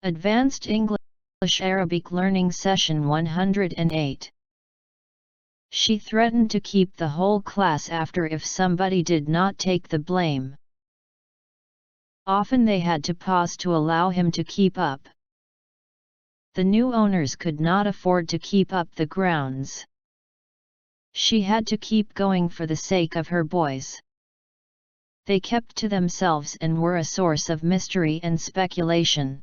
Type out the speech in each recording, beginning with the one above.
Advanced English Arabic Learning Session 108. She threatened to keep the whole class after if somebody did not take the blame. Often they had to pause to allow him to keep up. The new owners could not afford to keep up the grounds. She had to keep going for the sake of her boys. They kept to themselves and were a source of mystery and speculation.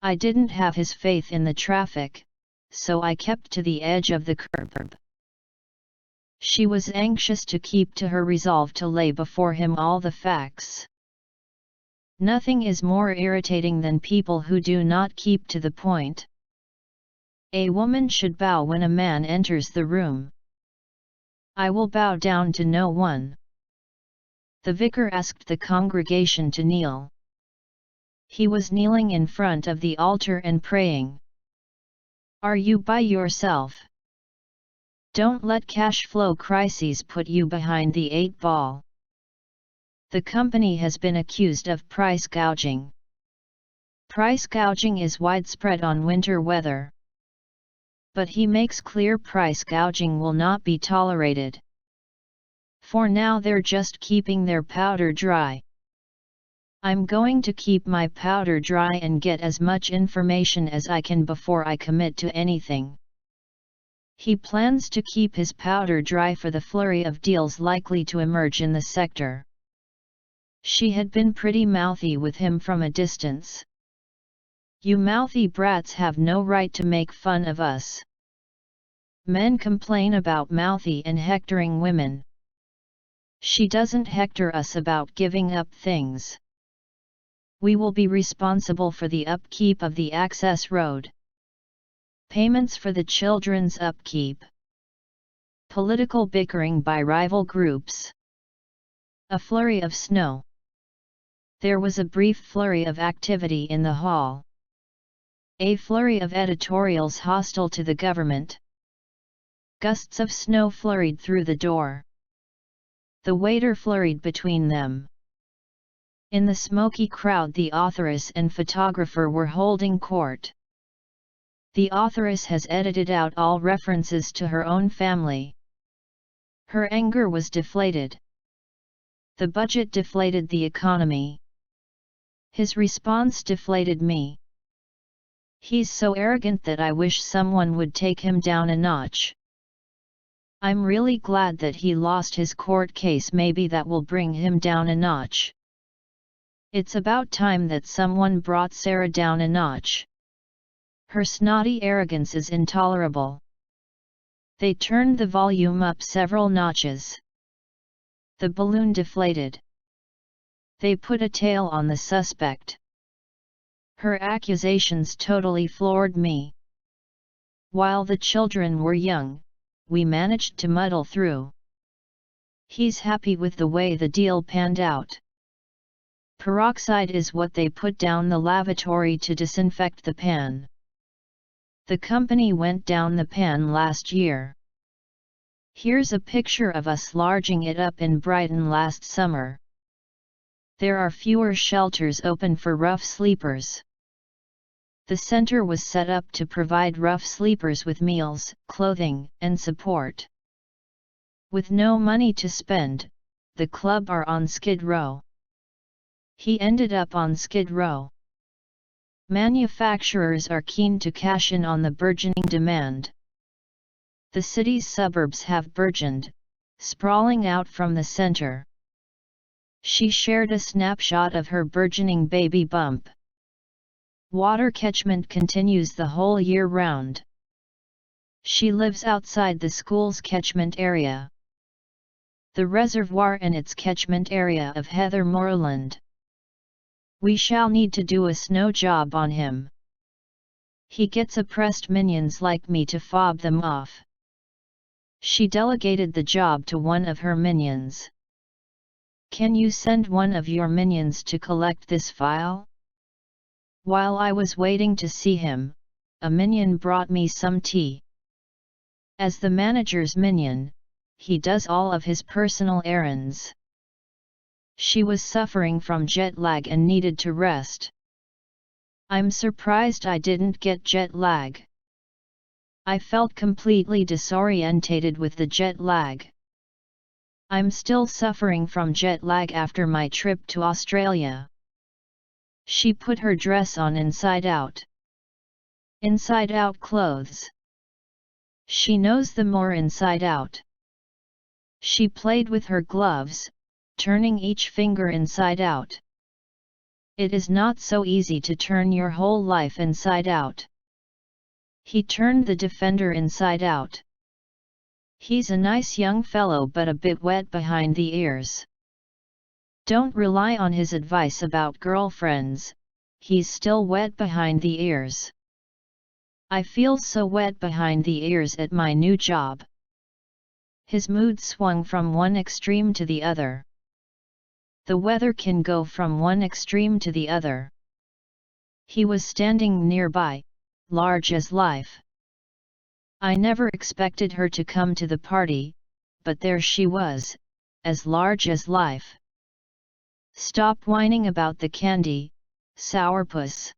I didn't have his faith in the traffic, so I kept to the edge of the curb. She was anxious to keep to her resolve to lay before him all the facts. Nothing is more irritating than people who do not keep to the point. A woman should bow when a man enters the room. I will bow down to no one. The vicar asked the congregation to kneel. He was kneeling in front of the altar and praying. Are you by yourself? Don't let cash flow crises put you behind the 8 ball. The company has been accused of price gouging. Price gouging is widespread on winter weather. But he makes clear price gouging will not be tolerated. For now they're just keeping their powder dry. I'm going to keep my powder dry and get as much information as I can before I commit to anything. He plans to keep his powder dry for the flurry of deals likely to emerge in the sector. She had been pretty mouthy with him from a distance. You mouthy brats have no right to make fun of us. Men complain about mouthy and hectoring women. She doesn't hector us about giving up things. We will be responsible for the upkeep of the access road. Payments for the children's upkeep. Political bickering by rival groups. A flurry of snow. There was a brief flurry of activity in the hall. A flurry of editorials hostile to the government. Gusts of snow flurried through the door. The waiter flurried between them. In the smoky crowd the authoress and photographer were holding court. The authoress has edited out all references to her own family. Her anger was deflated. The budget deflated the economy. His response deflated me. He's so arrogant that I wish someone would take him down a notch. I'm really glad that he lost his court case. Maybe that will bring him down a notch. It's about time that someone brought Sarah down a notch. Her snotty arrogance is intolerable. They turned the volume up several notches. The balloon deflated. They put a tail on the suspect. Her accusations totally floored me. While the children were young, we managed to muddle through. He's happy with the way the deal panned out. Peroxide is what they put down the lavatory to disinfect the pan. The company went down the pan last year. Here's a picture of us larging it up in Brighton last summer. There are fewer shelters open for rough sleepers. The center was set up to provide rough sleepers with meals, clothing, and support. With no money to spend, the club are on Skid Row. He ended up on Skid Row. Manufacturers are keen to cash in on the burgeoning demand. The city's suburbs have burgeoned, sprawling out from the center. She shared a snapshot of her burgeoning baby bump. Water catchment continues the whole year round. She lives outside the school's catchment area. The reservoir and its catchment area of Heather Moorland. We shall need to do a snow job on him. He gets oppressed minions like me to fob them off. She delegated the job to one of her minions. Can you send one of your minions to collect this file? While I was waiting to see him, a minion brought me some tea. As the manager's minion, he does all of his personal errands. She was suffering from jet lag and needed to rest. I'm surprised I didn't get jet lag. I felt completely disorientated with the jet lag. I'm still suffering from jet lag after my trip to Australia. She put her dress on inside out. Inside out clothes. She knows them more inside out. She played with her gloves, turning each finger inside out. It is not so easy to turn your whole life inside out. He turned the defender inside out. He's a nice young fellow but a bit wet behind the ears. Don't rely on his advice about girlfriends, he's still wet behind the ears. I feel so wet behind the ears at my new job. His mood swung from one extreme to the other. The weather can go from one extreme to the other. He was standing nearby, large as life. I never expected her to come to the party, but there she was, as large as life. Stop whining about the candy, sourpuss.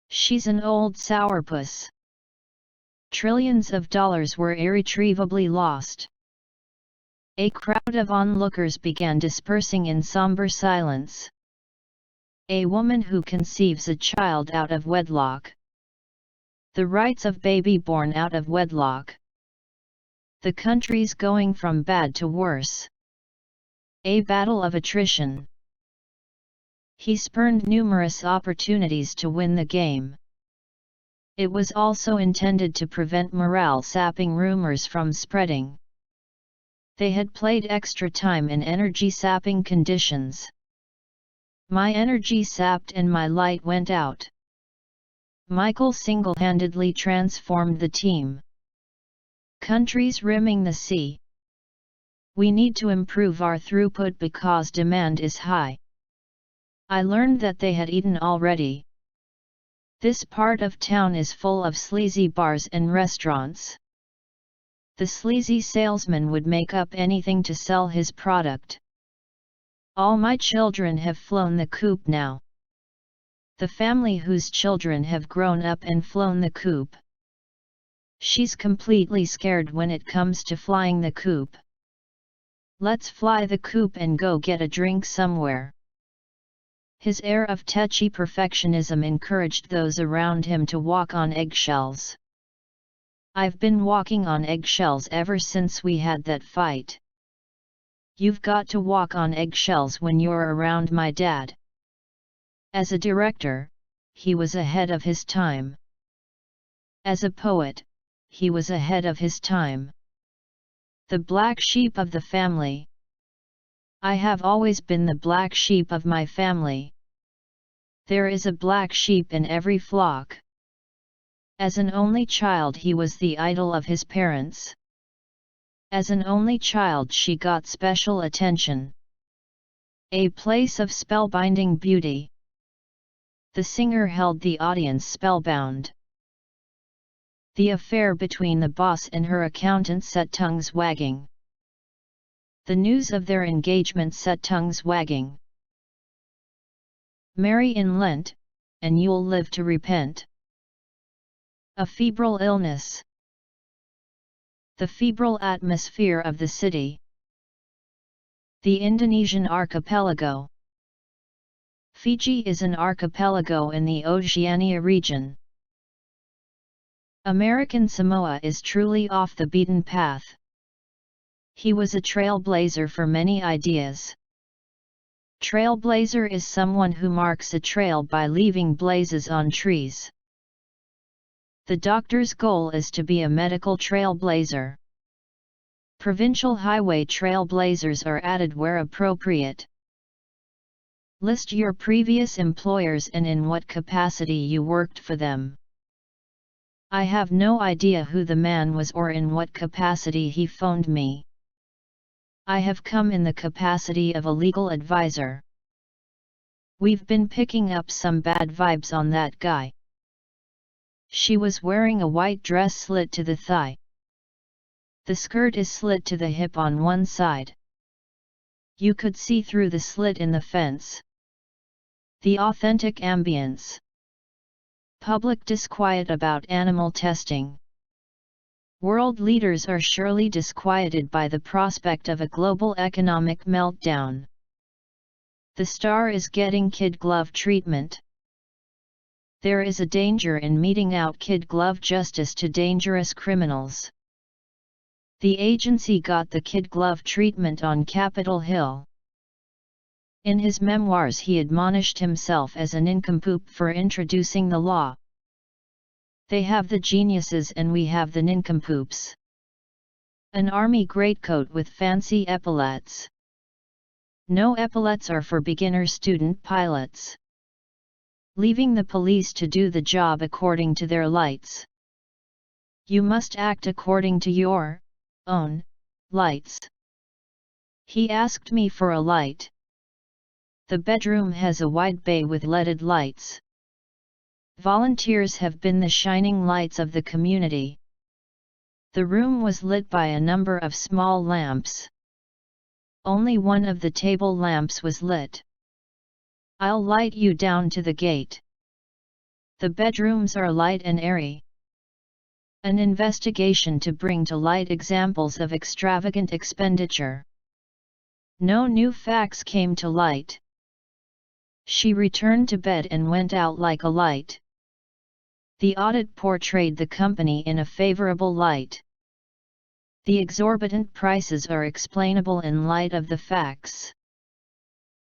She's an old sourpuss. Trillions of dollars were irretrievably lost. A crowd of onlookers began dispersing in somber silence. A woman who conceives a child out of wedlock. The rights of baby born out of wedlock. The country's going from bad to worse. A battle of attrition. He spurned numerous opportunities to win the game. It was also intended to prevent morale-sapping rumors from spreading. They had played extra time in energy-sapping conditions. My energy sapped and my light went out. Michael single-handedly transformed the team. Countries rimming the sea. We need to improve our throughput because demand is high. I learned that they had eaten already. This part of town is full of sleazy bars and restaurants. The sleazy salesman would make up anything to sell his product. All my children have flown the coop now. The family whose children have grown up and flown the coop. She's completely scared when it comes to flying the coop. Let's fly the coop and go get a drink somewhere. His air of tetchy perfectionism encouraged those around him to walk on eggshells. I've been walking on eggshells ever since we had that fight. You've got to walk on eggshells when you're around my dad. As a director, he was ahead of his time. As a poet, he was ahead of his time. The black sheep of the family. I have always been the black sheep of my family. There is a black sheep in every flock. As an only child he was the idol of his parents. As an only child she got special attention. A place of spellbinding beauty. The singer held the audience spellbound. The affair between the boss and her accountant set tongues wagging. The news of their engagement set tongues wagging. Marry in Lent, and you'll live to repent. A febrile illness. The febrile atmosphere of the city. The Indonesian archipelago. Fiji is an archipelago in the Oceania region. American Samoa is truly off the beaten path. He was a trailblazer for many ideas. Trailblazer is someone who marks a trail by leaving blazes on trees. The doctor's goal is to be a medical trailblazer. Provincial highway trailblazers are added where appropriate. List your previous employers and in what capacity you worked for them. I have no idea who the man was or in what capacity he phoned me. I have come in the capacity of a legal advisor. We've been picking up some bad vibes on that guy. She was wearing a white dress slit to the thigh. The skirt is slit to the hip on one side. You could see through the slit in the fence. The authentic ambience. Public disquiet about animal testing. World leaders are surely disquieted by the prospect of a global economic meltdown. The star is getting kid glove treatment. There is a danger in meting out kid glove justice to dangerous criminals. The agency got the kid glove treatment on Capitol Hill. In his memoirs he admonished himself as an nincompoop for introducing the law. They have the geniuses and we have the nincompoops. An army greatcoat with fancy epaulets. No epaulets are for beginner student pilots. Leaving the police to do the job according to their lights. You must act according to your own lights. He asked me for a light. The bedroom has a wide bay with leaded lights. Volunteers have been the shining lights of the community. The room was lit by a number of small lamps. Only one of the table lamps was lit. I'll light you down to the gate. The bedrooms are light and airy. An investigation to bring to light examples of extravagant expenditure. No new facts came to light. She returned to bed and went out like a light. The audit portrayed the company in a favorable light. The exorbitant prices are explainable in light of the facts.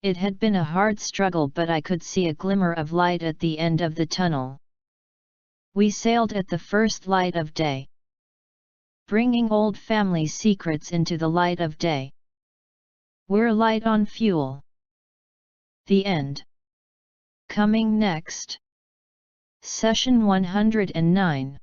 It had been a hard struggle, but I could see a glimmer of light at the end of the tunnel. We sailed at the first light of day, bringing old family secrets into the light of day. We're light on fuel. The end. Coming next. Session 109.